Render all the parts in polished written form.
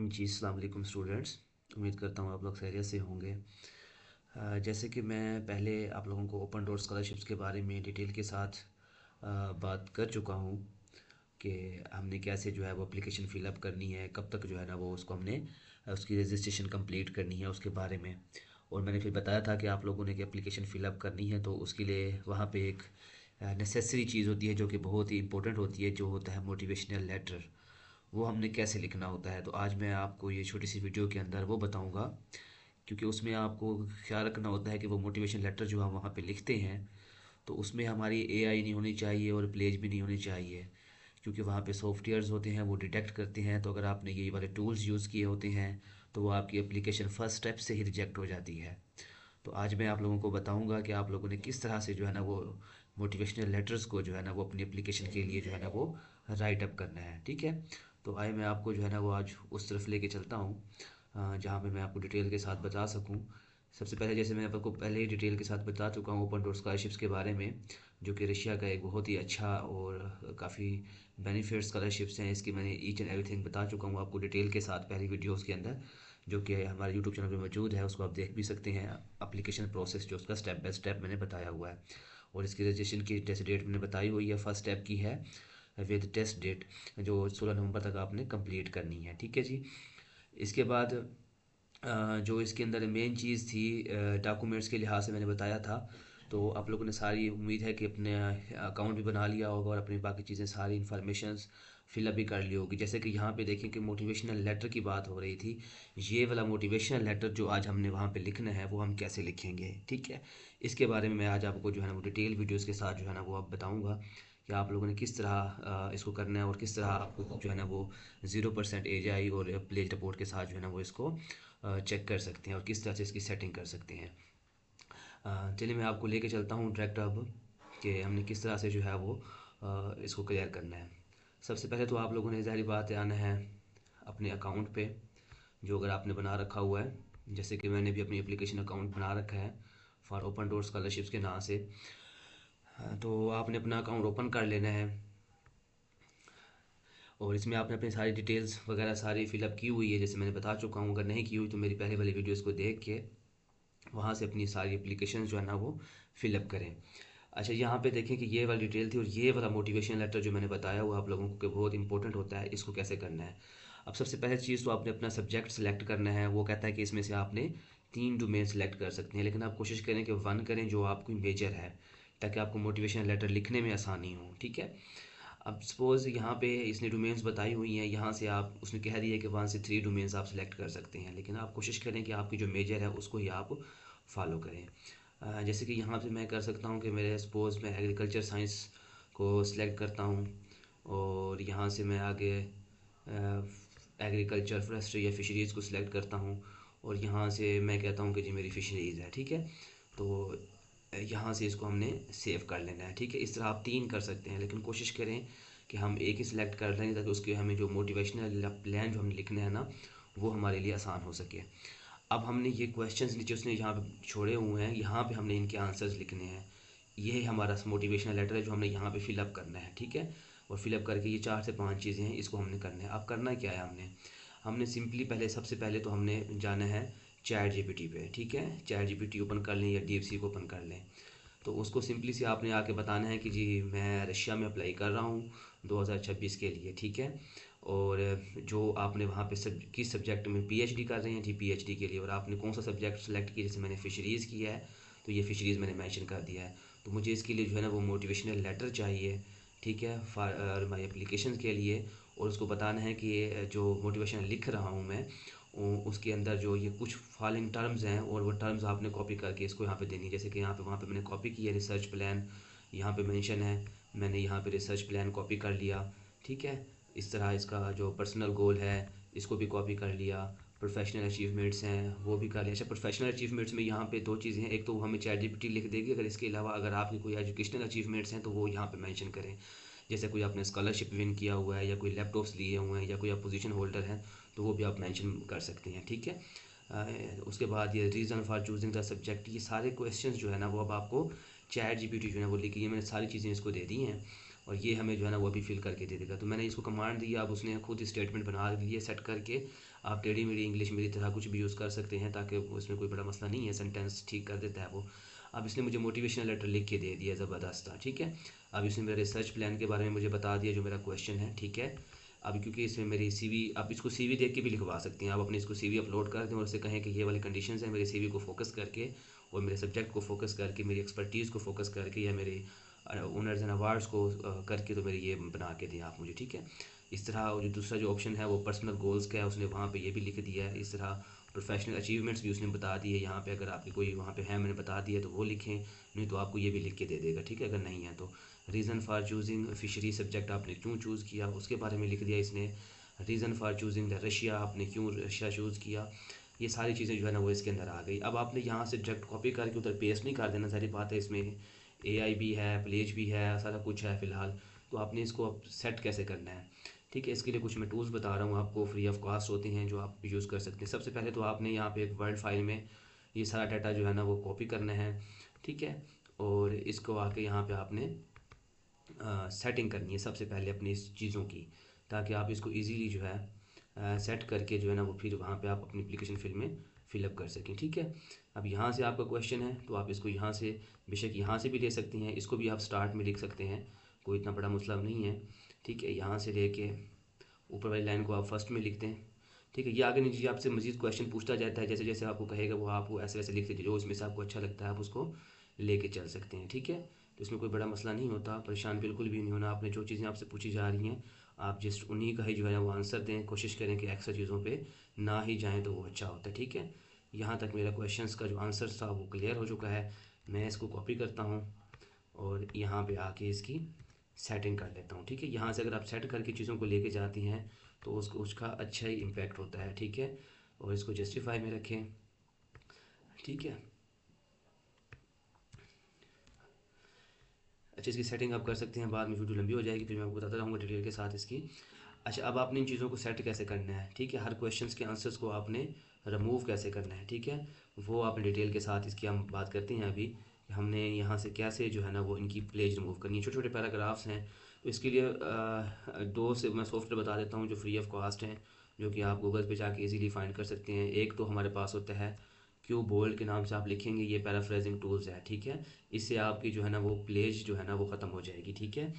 जी, अस्सलाम वालेकुम स्टूडेंट्स। उम्मीद करता हूँ आप लोग खैरियत से होंगे। जैसे कि मैं पहले आप लोगों को ओपन डोर स्कॉलरशिप्स के बारे में डिटेल के साथ बात कर चुका हूँ कि हमने कैसे जो है वो एप्लीकेशन फ़िलअप करनी है, कब तक जो है ना वो उसको हमने उसकी रजिस्ट्रेशन कंप्लीट करनी है उसके बारे में। और मैंने फिर बताया था कि आप लोगों ने कि एप्लीकेशन फ़िलअप करनी है तो उसके लिए वहाँ पे एक नेसेसरी चीज़ होती है जो कि बहुत ही इंपॉर्टेंट होती है, जो होता है मोटिवेशनल लेटर। वो हमने कैसे लिखना होता है, तो आज मैं आपको ये छोटी सी वीडियो के अंदर वो बताऊंगा, क्योंकि उसमें आपको ख्याल रखना होता है कि वो मोटिवेशन लेटर जो हम वहाँ पे लिखते हैं तो उसमें हमारी एआई नहीं होनी चाहिए और प्लेज भी नहीं होनी चाहिए, क्योंकि वहाँ पे सॉफ्टवेयर्स होते हैं वो डिटेक्ट करते हैं। तो अगर आपने ये वाले टूल्स यूज़ किए होते हैं तो वो आपकी एप्लीकेशन फर्स्ट स्टेप से ही रिजेक्ट हो जाती है। तो आज मैं आप लोगों को बताऊंगा कि आप लोगों ने किस तरह से जो है ना वो मोटिवेशनल लेटर्स को जो है ना वो अपनी एप्लीकेशन के लिए जो है ना वो राइट अप करना है। ठीक है, तो आइए मैं आपको जो है ना वो आज उस तरफ लेके चलता हूँ जहाँ पे मैं आपको डिटेल के साथ बता सकूँ। सबसे पहले जैसे मैं आपको पहले ही डिटेल के साथ बता चुका हूँ ओपन डोर स्कॉलरशिप्स के बारे में, जो कि रशिया का एक बहुत ही अच्छा और काफ़ी बेनिफिट स्कॉलरशिप्स हैं। इसकी मैंने ईच एंड एवरीथिंग बता चुका हूँ आपको डिटेल के साथ पहली वीडियोज़ के अंदर, जो कि हमारे यूट्यूब चैनल पे मौजूद है, उसको आप देख भी सकते हैं। एप्लीकेशन प्रोसेस जो उसका स्टेप बाय स्टेप मैंने बताया हुआ है, और इसकी रजिस्ट्रेशन की टेस्ट डेट मैंने बताई हुई है। फर्स्ट स्टेप की है विद टेस्ट डेट, जो 16 नवंबर तक आपने कंप्लीट करनी है। ठीक है जी। इसके बाद जो इसके अंदर मेन चीज़ थी डॉक्यूमेंट्स के लिहाज से मैंने बताया था, तो आप लोगों ने सारी उम्मीद है कि अपने अकाउंट भी बना लिया होगा और अपनी बाकी चीज़ें सारी इन्फॉर्मेशंस फिलअप भी कर ली होगी। जैसे कि यहाँ पे देखें कि मोटिवेशनल लेटर की बात हो रही थी, ये वाला मोटिवेशनल लेटर जो आज हमने वहाँ पे लिखना है वो हम कैसे लिखेंगे। ठीक है, इसके बारे में मैं आज आपको जो है ना वो डिटेल वीडियोज़ के साथ जो है ना वो अब बताऊँगा कि आप लोगों ने किस तरह इसको करना है और किस तरह आपको जो है ना वो 0% एजाई और प्लेज रिपोर्ट के साथ जो है ना वो इसको चेक कर सकते हैं और किस तरह से इसकी सेटिंग कर सकते हैं। चलिए मैं आपको लेके चलता हूँ डायरेक्ट अब कि हमने किस तरह से जो है वो इसको क्लियर करना है। सबसे पहले तो आप लोगों ने ज़ाहिर बात है आना है अपने अकाउंट पे, जो अगर आपने बना रखा हुआ है। जैसे कि मैंने भी अपनी एप्लीकेशन अकाउंट बना रखा है फॉर ओपन डोर स्कॉलरशिप्स के नाम से। तो आपने अपना अकाउंट ओपन कर लेना है और इसमें आपने अपनी सारी डिटेल्स वगैरह सारी फिलअप की हुई है, जैसे मैंने बता चुका हूँ। अगर नहीं की हुई तो मेरी पहले वाली वीडियोज़ को देख के वहाँ से अपनी सारी एप्लीकेशन जो है ना वो फिलअप करें। अच्छा, यहाँ पे देखें कि ये वाली डिटेल थी और ये वाला मोटिवेशन लेटर जो मैंने बताया वो आप लोगों को कि बहुत इंपॉर्टेंट होता है, इसको कैसे करना है। अब सबसे पहले चीज़ तो आपने अपना सब्जेक्ट सेलेक्ट करना है। वो कहता है कि इसमें से आपने 3 डोमेन सेलेक्ट कर सकते हैं, लेकिन आप कोशिश करें कि 1 करें जो आपकी मेजर है, ताकि आपको मोटिवेशन लेटर लिखने में आसानी हो। ठीक है, अब सपोज़ यहाँ पे इसने डोमेन्स बताई हुई हैं, यहाँ से आप उसने कह दिया है कि 1 से 3 डोमेन्स आप सेलेक्ट कर सकते हैं, लेकिन आप कोशिश करें कि आपकी जो मेजर है उसको ही आप फॉलो करें। जैसे कि यहाँ पे मैं कर सकता हूँ कि मेरे सपोज़ मैं एग्रीकल्चर साइंस को सिलेक्ट करता हूँ और यहाँ से मैं आगे एग्रीकल्चर फॉरेस्ट्री या फिशरीज़ को सिलेक्ट करता हूँ और यहाँ से मैं कहता हूँ कि जी मेरी फिशरीज़ है। ठीक है, तो यहाँ से इसको हमने सेव कर लेना है। ठीक है, इस तरह आप 3 कर सकते हैं, लेकिन कोशिश करें कि हम एक ही सिलेक्ट कर लें ताकि उसके हमें जो मोटिवेशनल प्लान जो हमने लिखना है ना वो हमारे लिए आसान हो सके। अब हमने ये क्वेश्चंस नीचे उसने यहाँ पे छोड़े हुए हैं, यहाँ पे हमने इनके आंसर्स लिखने हैं। ये हमारा मोटिवेशनल लेटर है जो हमने यहाँ पे फिलअप करना है। ठीक है, और फिलअप करके ये 4 से 5 चीज़ें हैं, इसको हमने करना है। अब करना क्या है, हमने हमने सिंपली पहले सबसे पहले तो हमने जाना है चैट जीपीटी पे। ठीक है, चैट जीपीटी ओपन कर लें या डीएफसी को ओपन कर लें। तो उसको सिंपली से आपने आके बताना है कि जी मैं रशिया में अप्लाई कर रहा हूँ 2026 के लिए। ठीक है, और जो आपने वहाँ पे किस सब्जेक्ट में पीएचडी कर रहे हैं जी, पीएचडी के लिए, और आपने कौन सा सब्जेक्ट सेलेक्ट किया, जैसे मैंने फ़िशरीज़ किया है तो ये फ़िशरीज़ मैंने मेंशन कर दिया है। तो मुझे इसके लिए जो है ना वो मोटिवेशनल लेटर चाहिए। ठीक है, फॉर माई एप्लीकेशन के लिए, और उसको बताना है कि ये जो मोटिवेशन लिख रहा हूँ मैं उसके अंदर जो ये कुछ फॉलोइंग टर्म्स हैं और वो टर्म्स आपने कॉपी करके इसको यहाँ पे देनी है। जैसे कि यहाँ पे वहाँ पे मैंने कॉपी की है रिसर्च प्लान, यहाँ पे मेंशन है, मैंने यहाँ पे रिसर्च प्लान कॉपी कर लिया। ठीक है, इस तरह इसका जो पर्सनल गोल है इसको भी कॉपी कर लिया। प्रोफेशनल अचीवमेंट्स हैं वो भी कर लिया। अच्छा, प्रोफेशनल अचीवमेंट्स में यहाँ पे 2 चीज़ें हैं, एक तो हमें चैट जीपीटी लिख देगी, अगर इसके अलावा अगर आपकी कोई एजुकेशनल अचीवमेंट्स हैं तो वो यहाँ पे मेंशन करें। जैसे कोई आपने स्कॉलरशिप विन किया हुआ है या कोई लैपटॉप्स लिए हुए हैं या कोई आप पोजीशन होल्डर हैं तो वो भी आप मेंशन कर सकते हैं। ठीक है, उसके बाद ये reason for choosing the subject, ये सारे क्वेश्चंस जो है ना वो अब आपको चैट जीपीटी जो है वो लिखी है, मैंने सारी चीज़ें इसको दे दी हैं और ये हमें जो है ना वो अभी फिल करके दे देगा। तो मैंने इसको कमांड दिया, अब उसने खुद स्टेटमेंट बना दी है सेट करके। आप टेढ़ी मेढ़ी इंग्लिश मेरी तरह कुछ भी यूज़ कर सकते हैं, ताकि वो इसमें कोई बड़ा मसला नहीं है, सेंटेंस ठीक कर देता है वो। अब इसने मुझे मोटिवेशनल लेटर लिख के दे दिया, ज़बरदस्त था, ठीक है। अब इसने मेरे रिसर्च प्लान के बारे में मुझे बता दिया, जो मेरा क्वेश्चन है, ठीक है। अब क्योंकि इसमें मेरी सीवी, आप इसको सीवी देख के भी लिखवा सकती हैं, आप अपनी इसको सीवी अपलोड कर दें और उससे कहें कि ये वाली कंडीशंस हैं, मेरे सीवी को फोकस करके और मेरे सब्जेक्ट को फोकस करके, मेरी एक्सपर्टीज़ को फोकस करके, या मेरे ऑनर्स एंड अवार्ड्स को करके, तो मेरे ये बना के दें आप मुझे, ठीक है। इस तरह जो दूसरा जो ऑप्शन है वो पर्सनल गोल्स का है, उसने वहाँ पे ये भी लिख दिया है। इस तरह प्रोफेशनल अचीवमेंट्स भी उसने बता दिए यहाँ पे, अगर आपकी कोई वहाँ पे है, मैंने बता दिया, तो वो लिखें, नहीं तो आपको ये भी लिख के दे देगा, ठीक है, अगर नहीं है तो। Reason for choosing fishery subject, आपने क्यों चूज़ किया उसके बारे में लिख दिया इसने। Reason for choosing the Russia, आपने क्यों रशिया चूज़ किया। ये सारी चीज़ें जो है ना वो इसके अंदर आ गई। अब आपने यहाँ से डायरेक्ट कॉपी करके उधर पेस्ट नहीं कर देना, सारी बात है। इसमें एआई भी है, प्लेज भी है, सारा कुछ है फ़िलहाल। तो आपने इसको अब सेट कैसे करना है, ठीक है। इसके लिए कुछ मैं टूल्स बता रहा हूँ आपको, फ्री ऑफ कॉस्ट होते हैं, जो आप यूज़ कर सकते हैं। सबसे पहले तो आपने यहाँ पे एक वर्ड फाइल में ये सारा डाटा जो है ना वो कॉपी करना है, ठीक है। और इसको आके यहाँ पे आपने सेटिंग करनी है सबसे पहले अपनी इस चीज़ों की, ताकि आप इसको इजीली जो है सेट करके जो है ना वो फिर वहाँ पे आप अपनी एप्लीकेशन फिल में फिलअप कर सकें, ठीक है। अब यहाँ से आपका क्वेश्चन है तो आप इसको यहाँ से, बेशक यहाँ से भी ले सकते हैं, इसको भी आप स्टार्ट में लिख सकते हैं, कोई इतना बड़ा मसला नहीं है, ठीक है। यहाँ से लेके ऊपर वाली लाइन को आप फर्स्ट में लिखते हैं, ठीक है। ये आगे नीचे आपसे मजीद क्वेश्चन पूछता जाता है, जैसे जैसे आपको कहेगा वो आप ऐसे वैसे लिखते जाइए, जो इसमें से आपको अच्छा लगता है आप उसको लेके चल सकते हैं, ठीक है। तो इसमें कोई बड़ा मसला नहीं होता, परेशान बिल्कुल भी नहीं होना। आपने जो चीज़ें आपसे पूछी जा रही हैं, आप जस्ट उन्हीं का ही जो है वो आंसर दें, कोशिश करें कि एक्स्ट्रा चीज़ों पे ना ही जाएँ तो वो अच्छा होता है, ठीक है। यहाँ तक मेरा क्वेश्चंस का जो आंसर था वो क्लियर हो चुका है। मैं इसको कॉपी करता हूँ और यहाँ पे आके इसकी सेटिंग कर लेता हूँ, ठीक है। यहाँ से अगर आप सेट करके चीज़ों को लेके जाती हैं तो उसको उसका अच्छा ही इम्पैक्ट होता है, ठीक है। और इसको जस्टिफाई में रखें, ठीक है। अच्छा, इसकी सेटिंग आप कर सकते हैं, बाद में वीडियो लंबी हो जाएगी, फिर मैं आपको बताता रहूँगा डिटेल के साथ इसकी। अच्छा, अब आपने इन चीज़ों को सेट कैसे करना है, ठीक है। हर क्वेश्चंस के आंसर्स को आपने रिमूव कैसे करना है, ठीक है। वो आप डिटेल के साथ इसकी हम बात करते हैं अभी, कि हमने यहाँ से कैसे जो है ना वो इनकी प्लेज रिमूव करनी है। छोटे छोटे पैराग्राफ्स हैं, तो इसके लिए दो से मैं सॉफ्टवेयर बता देता हूँ जो फ्री ऑफ कॉस्ट हैं, जो कि आप गूगल पे जाके इजीली फाइंड कर सकते हैं। एक तो हमारे पास होता है क्यू बोल्ड के नाम से, आप लिखेंगे, ये पैराफ्रेजिंग टूल्स है, ठीक है। इससे आपकी जो है ना वो प्लेज जो है ना वो ख़त्म हो जाएगी, ठीक है।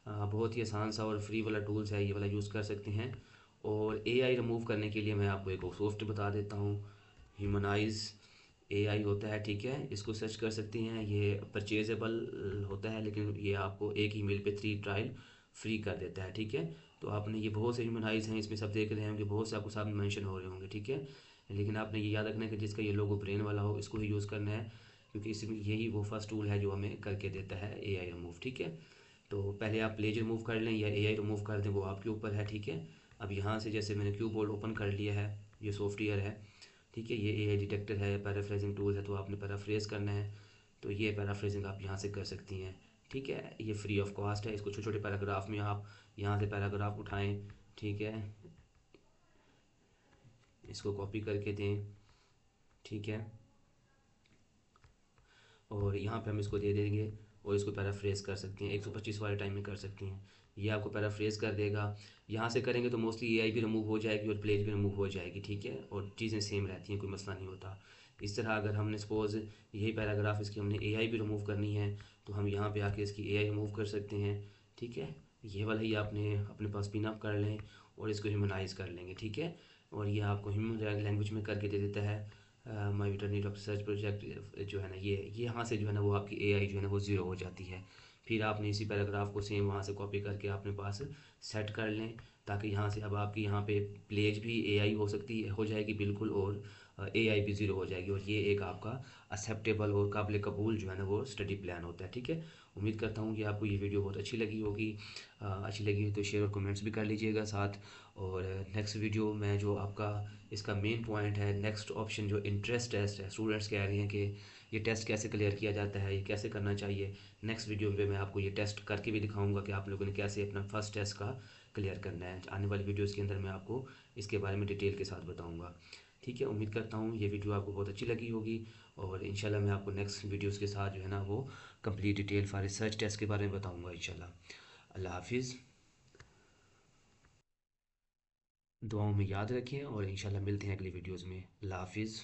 बहुत ही आसान सा और फ्री वाला टूल्स है, ये वाला यूज़ कर सकते हैं। और एआई रिमूव करने के लिए मैं आपको एक और सॉफ्टवेयर बता देता हूँ, ह्यूमनाइज एआई होता है, ठीक है। इसको सर्च कर सकती हैं, ये परचेजेबल होता है, लेकिन ये आपको एक ईमेल पे 3 ट्रायल फ्री कर देता है, ठीक है। तो आपने ये बहुत से ह्यूमनाइज हैं, इसमें सब देख रहे होंगे, बहुत से आपको सामने मेंशन हो रहे होंगे, ठीक है। लेकिन आपने ये याद रखना है कि जिसका ये लोगो ब्रेन वाला हो इसको ही यूज़ करना है, क्योंकि इसमें यही वो फर्स्ट टूल है जो हमें करके देता है एआई रिमूव, ठीक है। तो पहले आप प्लेज रिमूव कर लें या एआई रिमूव कर दें, वो आपके ऊपर है, ठीक है। अब यहाँ से जैसे मैंने क्यू बोर्ड ओपन कर लिया है, ये सॉफ्टवेयर है, ठीक है। ये एआई डिटेक्टर है, पैराफ्रेजिंग टूल है, तो आपने पैराफ्रेज करना है, तो ये पैराफ्रेजिंग आप यहाँ से कर सकती हैं, ठीक है। ये फ्री ऑफ कॉस्ट है, इसको छोटे छोटे पैराग्राफ में आप यहाँ से पैराग्राफ उठाएँ, ठीक है, इसको कॉपी करके दें, ठीक है। और यहाँ पे हम इसको दे देंगे और इसको पैराफ्रेज कर सकती हैं, 125 वाले टाइम में कर सकती हैं, ये आपको पैराफ्रेज कर देगा। यहाँ से करेंगे तो मोस्टली एआई भी रिमूव हो जाएगी और प्लेज भी रिमूव हो जाएगी, ठीक है। और चीज़ें सेम रहती हैं, कोई मसला नहीं होता। इस तरह अगर हमने सपोज़ यही पैराग्राफ इसकी हमने एआई भी रिमूव करनी है, तो हम यहाँ पे आके इसकी एआई रिमूव कर सकते हैं, ठीक है। ये वाला ही आपने अपने पास पिन अप कर लें और इसको ह्यूमनाइज कर लेंगे, ठीक है। और ये आपको ह्यूमन लैंग्वेज में करके दे देता है। माई वेटरनरी डॉक्टर सर्च प्रोजेक्ट जो है ना, ये यहाँ से जो है ना वो आपकी एआई जो है ना वो ज़ीरो हो जाती है। फिर आपने इसी पैराग्राफ को सेम वहाँ से कॉपी करके अपने पास सेट कर लें, ताकि यहाँ से अब आपकी यहाँ पे प्लेज भी एआई हो जाएगी बिल्कुल, और एआई भी ज़ीरो हो जाएगी। और ये एक आपका एक्सेप्टेबल और काबिल कबूल जो है ना वो स्टडी प्लान होता है, ठीक है। उम्मीद करता हूँ कि आपको ये वीडियो बहुत अच्छी लगी होगी। अच्छी लगी तो शेयर और कमेंट्स भी कर लीजिएगा साथ। और नेक्स्ट वीडियो में जो आपका इसका मेन पॉइंट है, नेक्स्ट ऑप्शन जो इंट्रेंस टेस्ट है, स्टूडेंट्स कह रहे हैं कि ये टेस्ट कैसे क्लियर किया जाता है, ये कैसे करना चाहिए। नेक्स्ट वीडियो में मैं आपको ये टेस्ट करके भी दिखाऊंगा कि आप लोगों ने कैसे अपना फर्स्ट टेस्ट का क्लियर करना है। आने वाली वीडियोज़ के अंदर मैं आपको इसके बारे में डिटेल के साथ बताऊँगा, ठीक है। उम्मीद करता हूँ ये वीडियो आपको बहुत अच्छी लगी होगी, और इंशाल्लाह मैं आपको नेक्स्ट वीडियोज़ के साथ जो है ना वो complete detail for research test के बारे में बताऊँगा इंशाल्लाह। अल्लाह हाफिज़। दुआओं में याद रखें और इंशाल्लाह मिलते हैं अगली वीडियोज़ में। अल्लाह हाफ़िज़।